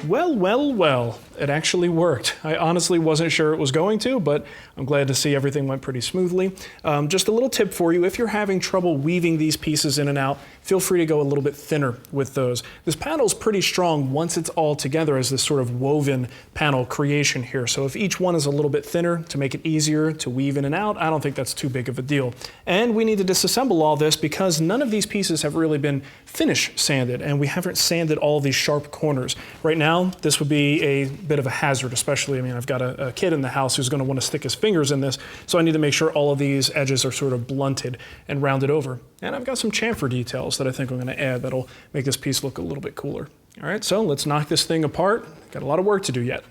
Well, it actually worked. I honestly wasn't sure it was going to, but I'm glad to see everything went pretty smoothly. Just a little tip for you, if you're having trouble weaving these pieces in and out, feel free to go a little bit thinner with those. This panel's pretty strong once it's all together as this sort of woven panel creation here. So if each one is a little bit thinner to make it easier to weave in and out, I don't think that's too big of a deal. And we need to disassemble all this because none of these pieces have really been finish sanded, and we haven't sanded all of these sharp corners. Right now, this would be a bit of a hazard, especially, I've got a kid in the house who's going to want to stick his fingers in this, so I need to make sure all of these edges are sort of blunted and rounded over. And I've got some chamfer details that I think I'm going to add that'll make this piece look a little bit cooler. All right, so let's knock this thing apart. Got a lot of work to do yet.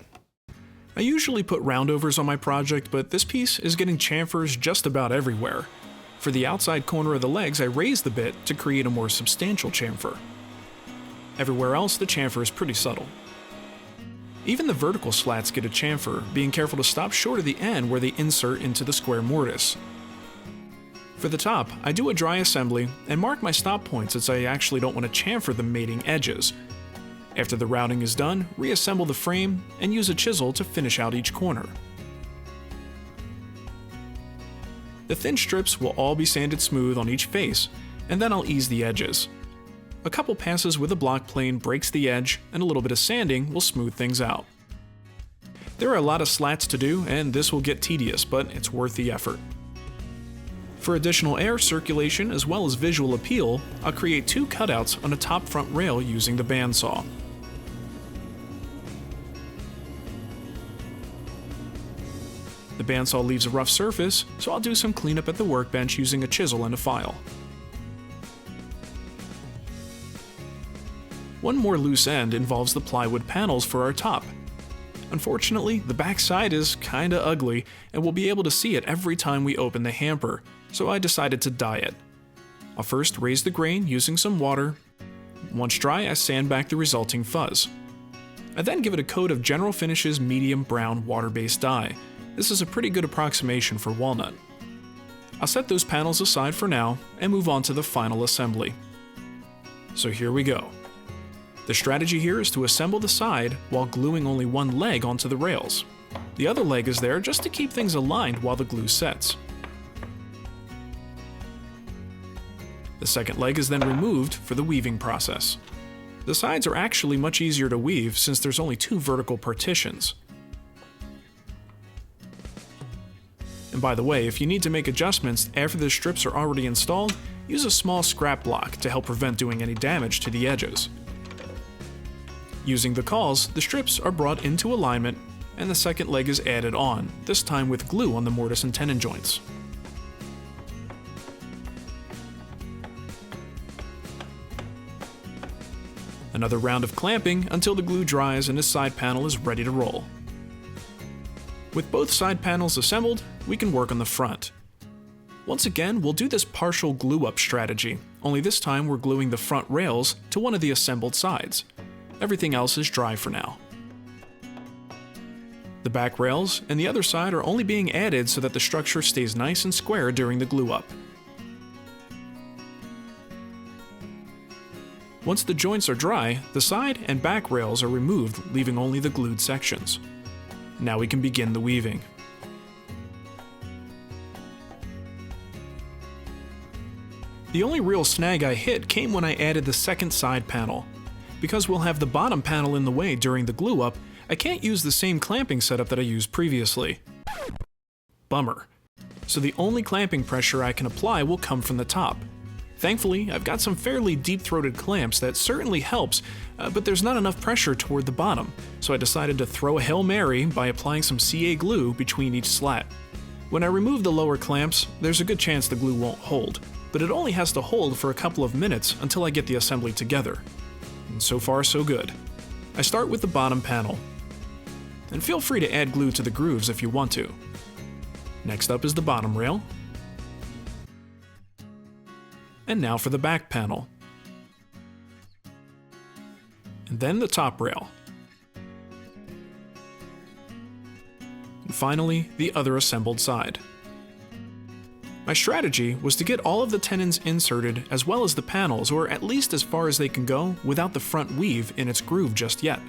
I usually put roundovers on my project, but this piece is getting chamfers just about everywhere. For the outside corner of the legs, I raised the bit to create a more substantial chamfer. Everywhere else, the chamfer is pretty subtle. Even the vertical slats get a chamfer, being careful to stop short of the end where they insert into the square mortise. For the top, I do a dry assembly and mark my stop points since I actually don't want to chamfer the mating edges. After the routing is done, reassemble the frame and use a chisel to finish out each corner. The thin strips will all be sanded smooth on each face, and then I'll ease the edges. A couple passes with a block plane breaks the edge, and a little bit of sanding will smooth things out. There are a lot of slats to do, and this will get tedious, but it's worth the effort. For additional air circulation as well as visual appeal, I'll create two cutouts on a top front rail using the bandsaw. The bandsaw leaves a rough surface, so I'll do some cleanup at the workbench using a chisel and a file. One more loose end involves the plywood panels for our top. Unfortunately, the back side is kinda ugly, and we'll be able to see it every time we open the hamper, so I decided to dye it. I'll first raise the grain using some water. Once dry, I sand back the resulting fuzz. I then give it a coat of General Finishes medium brown water-based dye. This is a pretty good approximation for walnut. I'll set those panels aside for now and move on to the final assembly. So here we go. The strategy here is to assemble the side while gluing only one leg onto the rails. The other leg is there just to keep things aligned while the glue sets. The second leg is then removed for the weaving process. The sides are actually much easier to weave since there's only two vertical partitions. And by the way, if you need to make adjustments after the strips are already installed, use a small scrap block to help prevent doing any damage to the edges. Using the cauls, the strips are brought into alignment and the second leg is added on, this time with glue on the mortise and tenon joints. Another round of clamping until the glue dries and this side panel is ready to roll. With both side panels assembled, we can work on the front. Once again, we'll do this partial glue-up strategy, only this time we're gluing the front rails to one of the assembled sides. Everything else is dry for now. The back rails and the other side are only being added so that the structure stays nice and square during the glue-up. Once the joints are dry, the side and back rails are removed, leaving only the glued sections. Now we can begin the weaving. The only real snag I hit came when I added the second side panel. Because we'll have the bottom panel in the way during the glue up, I can't use the same clamping setup that I used previously. Bummer. So the only clamping pressure I can apply will come from the top. Thankfully, I've got some fairly deep-throated clamps that certainly helps, but there's not enough pressure toward the bottom, so I decided to throw a Hail Mary by applying some CA glue between each slat. When I remove the lower clamps, there's a good chance the glue won't hold, but it only has to hold for a couple of minutes until I get the assembly together. And so far, so good. I start with the bottom panel. And feel free to add glue to the grooves if you want to. Next up is the bottom rail. And now for the back panel. And then the top rail. And finally, the other assembled side. My strategy was to get all of the tenons inserted as well as the panels, or at least as far as they can go, without the front weave in its groove just yet.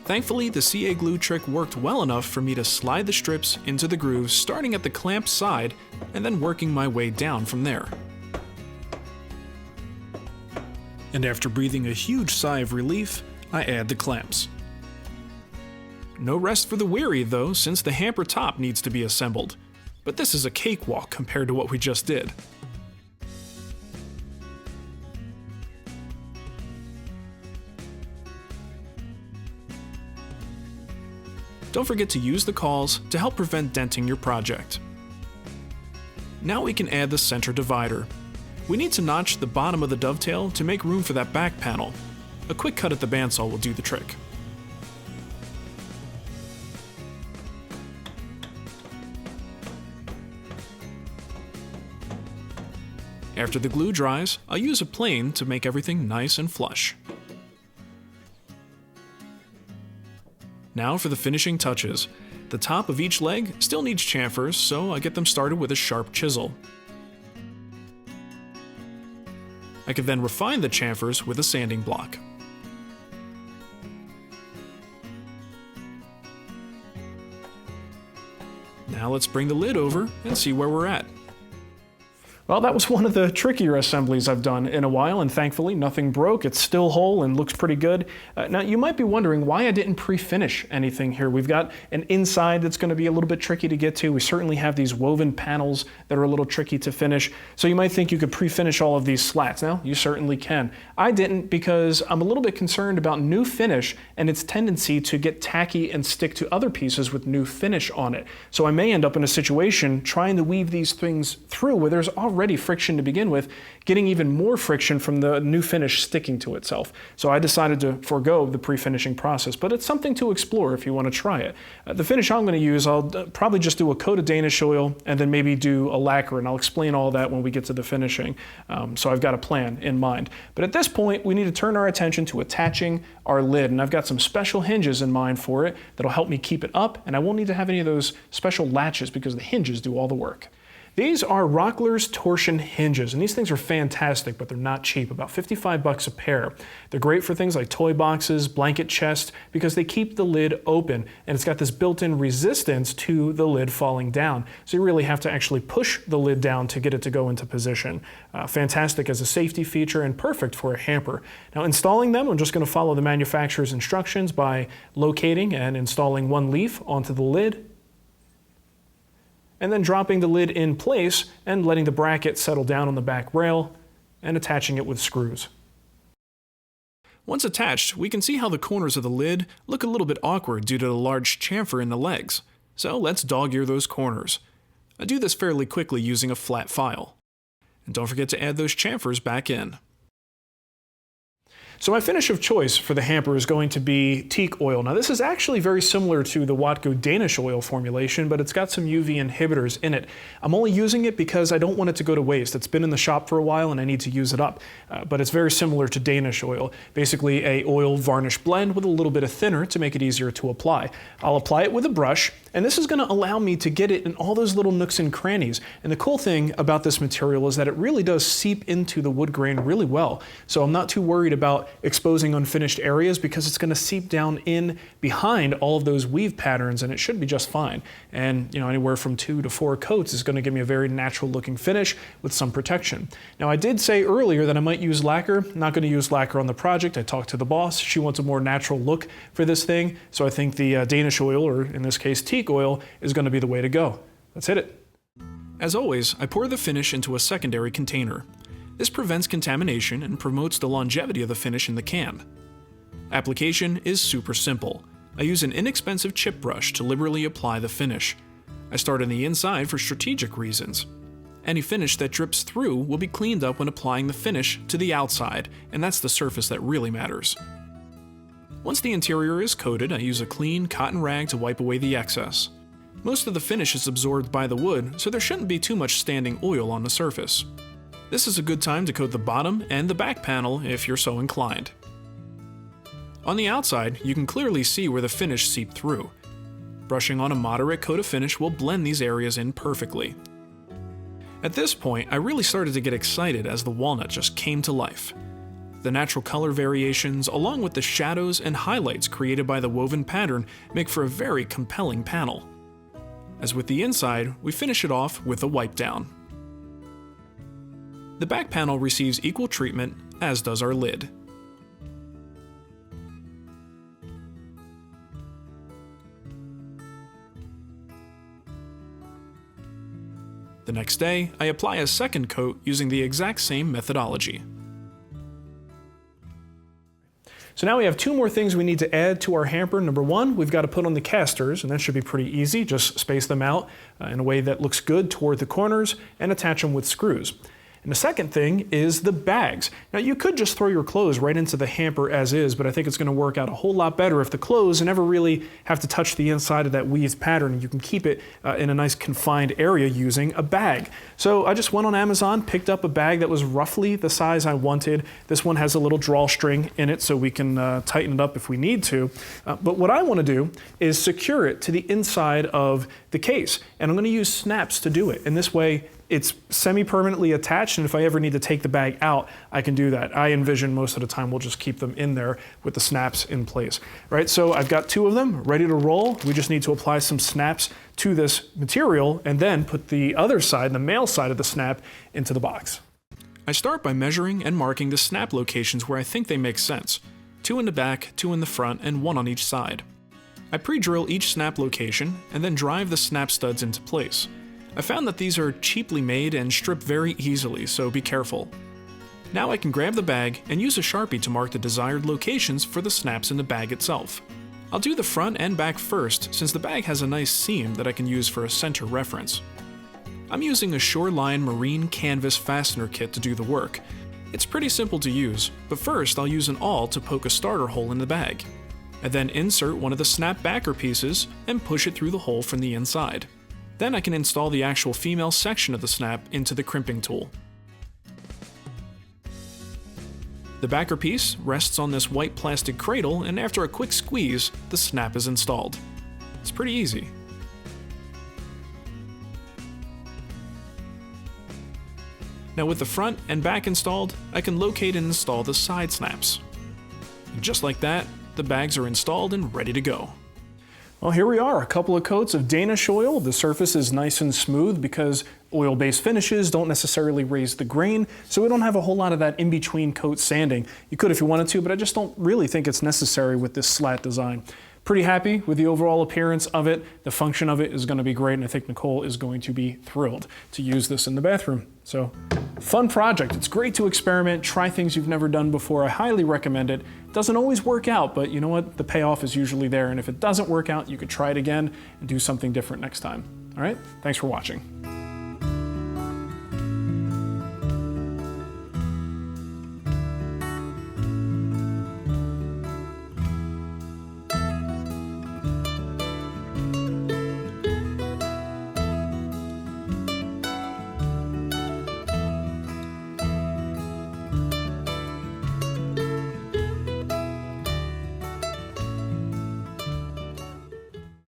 Thankfully, the CA glue trick worked well enough for me to slide the strips into the grooves starting at the clamp side and then working my way down from there. And after breathing a huge sigh of relief, I add the clamps. No rest for the weary though, since the hamper top needs to be assembled. But this is a cakewalk compared to what we just did. Don't forget to use the cauls to help prevent denting your project. Now we can add the center divider. We need to notch the bottom of the dovetail to make room for that back panel. A quick cut at the bandsaw will do the trick. After the glue dries, I'll use a plane to make everything nice and flush. Now for the finishing touches. The top of each leg still needs chamfers, so I get them started with a sharp chisel. I can then refine the chamfers with a sanding block. Now let's bring the lid over and see where we're at. Well, that was one of the trickier assemblies I've done in a while, and thankfully nothing broke. It's still whole and looks pretty good. Now, you might be wondering why I didn't pre-finish anything here. We've got an inside that's going to be a little bit tricky to get to. We certainly have these woven panels that are a little tricky to finish. So you might think you could pre-finish all of these slats. Now, you certainly can. I didn't because I'm a little bit concerned about new finish and its tendency to get tacky and stick to other pieces with new finish on it. So I may end up in a situation trying to weave these things through where there's already friction to begin with, getting even more friction from the new finish sticking to itself. So I decided to forego the pre-finishing process, but it's something to explore if you want to try it. The finish I'm going to use, I'll probably just do a coat of Danish oil and then maybe do a lacquer, and I'll explain all that when we get to the finishing. So I've got a plan in mind. But at this point, we need to turn our attention to attaching our lid, and I've got some special hinges in mind for it that'll help me keep it up, and I won't need to have any of those special latches because the hinges do all the work. These are Rockler's torsion hinges, and these things are fantastic, but they're not cheap, about 55 bucks a pair. They're great for things like toy boxes, blanket chests, because they keep the lid open, and it's got this built-in resistance to the lid falling down. So you really have to actually push the lid down to get it to go into position. Fantastic as a safety feature and perfect for a hamper. Now, installing them, I'm just going to follow the manufacturer's instructions by locating and installing one leaf onto the lid, and then dropping the lid in place and letting the bracket settle down on the back rail and attaching it with screws. Once attached, we can see how the corners of the lid look a little bit awkward due to the large chamfer in the legs. So let's dog-ear those corners. I do this fairly quickly using a flat file. And don't forget to add those chamfers back in. So my finish of choice for the hamper is going to be Teak Oil. Now this is actually very similar to the Watco Danish Oil formulation, but it's got some UV inhibitors in it. I'm only using it because I don't want it to go to waste. It's been in the shop for a while and I need to use it up. But it's very similar to Danish Oil. Basically a oil varnish blend with a little bit of thinner to make it easier to apply. I'll apply it with a brush, and this is going to allow me to get it in all those little nooks and crannies. And the cool thing about this material is that it really does seep into the wood grain really well. So I'm not too worried about exposing unfinished areas because it's going to seep down in behind all of those weave patterns, and it should be just fine. And anywhere from 2 to 4 coats is going to give me a very natural looking finish with some protection. Now I did say earlier that I might use lacquer. I'm not going to use lacquer on the project. I talked to the boss. She wants a more natural look for this thing. So I think the Danish Oil, or in this case Teak Oil, is going to be the way to go. Let's hit it. As always, I pour the finish into a secondary container. This prevents contamination and promotes the longevity of the finish in the can. Application is super simple. I use an inexpensive chip brush to liberally apply the finish. I start on the inside for strategic reasons. Any finish that drips through will be cleaned up when applying the finish to the outside, and that's the surface that really matters. Once the interior is coated, I use a clean cotton rag to wipe away the excess. Most of the finish is absorbed by the wood, so there shouldn't be too much standing oil on the surface. This is a good time to coat the bottom and the back panel if you're so inclined. On the outside, you can clearly see where the finish seeped through. Brushing on a moderate coat of finish will blend these areas in perfectly. At this point, I really started to get excited as the walnut just came to life. The natural color variations, along with the shadows and highlights created by the woven pattern, make for a very compelling panel. As with the inside, we finish it off with a wipe down. The back panel receives equal treatment, as does our lid. The next day, I apply a second coat using the exact same methodology. So now we have two more things we need to add to our hamper. Number one, we've got to put on the casters, and that should be pretty easy. Just space them out in a way that looks good toward the corners and attach them with screws. And the second thing is the bags. Now you could just throw your clothes right into the hamper as is, but I think it's going to work out a whole lot better if the clothes never really have to touch the inside of that weaved pattern. You can keep it in a nice confined area using a bag. So I just went on Amazon, picked up a bag that was roughly the size I wanted. This one has a little drawstring in it so we can tighten it up if we need to. But what I want to do is secure it to the inside of the case. And I'm going to use snaps to do it. And this way, it's semi-permanently attached, and if I ever need to take the bag out, I can do that. I envision most of the time we'll just keep them in there with the snaps in place. Right, so I've got two of them ready to roll. We just need to apply some snaps to this material and then put the other side, the male side of the snap, into the box. I start by measuring and marking the snap locations where I think they make sense. 2 in the back, 2 in the front, and 1 on each side. I pre-drill each snap location and then drive the snap studs into place. I found that these are cheaply made and strip very easily, so be careful. Now I can grab the bag and use a Sharpie to mark the desired locations for the snaps in the bag itself. I'll do the front and back first, since the bag has a nice seam that I can use for a center reference. I'm using a Shoreline Marine Canvas Fastener Kit to do the work. It's pretty simple to use, but first I'll use an awl to poke a starter hole in the bag. I then insert one of the snap backer pieces and push it through the hole from the inside. Then I can install the actual female section of the snap into the crimping tool. The backer piece rests on this white plastic cradle, and after a quick squeeze, the snap is installed. It's pretty easy. Now with the front and back installed, I can locate and install the side snaps. And just like that, the bags are installed and ready to go. Well, here we are, a couple of coats of Danish oil. The surface is nice and smooth because oil-based finishes don't necessarily raise the grain, so we don't have a whole lot of that in-between coat sanding. You could if you wanted to, but I just don't really think it's necessary with this slat design. Pretty happy with the overall appearance of it. The function of it is going to be great, and I think Nicole is going to be thrilled to use this in the bathroom. So, fun project. It's great to experiment, try things you've never done before. I highly recommend it. Doesn't always work out, but you know what? The payoff is usually there, and if it doesn't work out, you could try it again and do something different next time. All right? Thanks for watching.